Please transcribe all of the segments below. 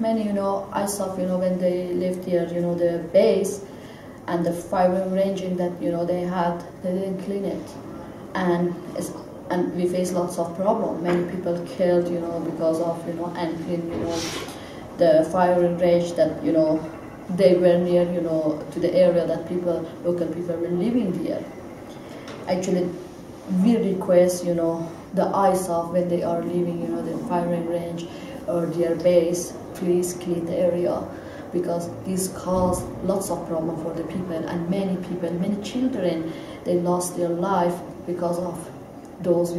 many, I saw, when they lived here, the base and the firing ranging that, they had, they didn't clean it. And we face lots of problems. Many people killed, because of, unclean, the firing range that, they were near, to the area that local people were living here. Actually, we request, the ISAF when they are leaving, the firing range or their base, please clean the area, because this caused lots of problem for the people, and many people, many children, they lost their life because of those,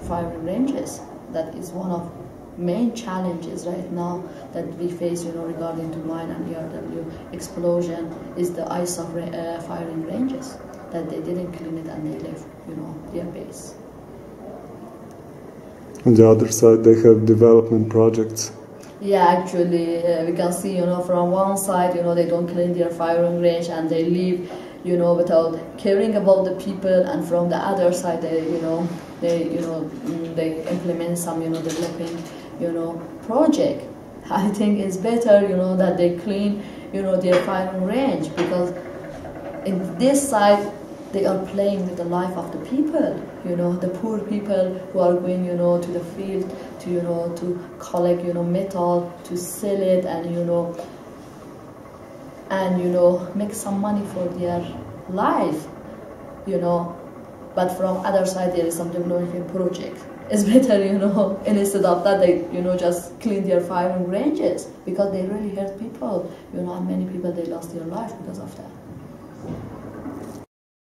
firing ranges. That is one of main challenges right now that we face, regarding to mine and ERW explosion, is the ISAF firing ranges, that they didn't clean it and they left, their base. On the other side, they have development projects. Yeah, actually, we can see, from one side, they don't clean their firing range and they leave, without caring about the people, and from the other side, they implement some, developing, project. I think it's better, that they clean, their firing range, because in this side, they are playing with the life of the people, the poor people who are going, to the field to collect, metal, to sell it, and make some money for their life, But from other side, there is some development project. It's better, instead of that, they, just clean their firing ranges, because they really hurt people, and many people, they lost their life because of that.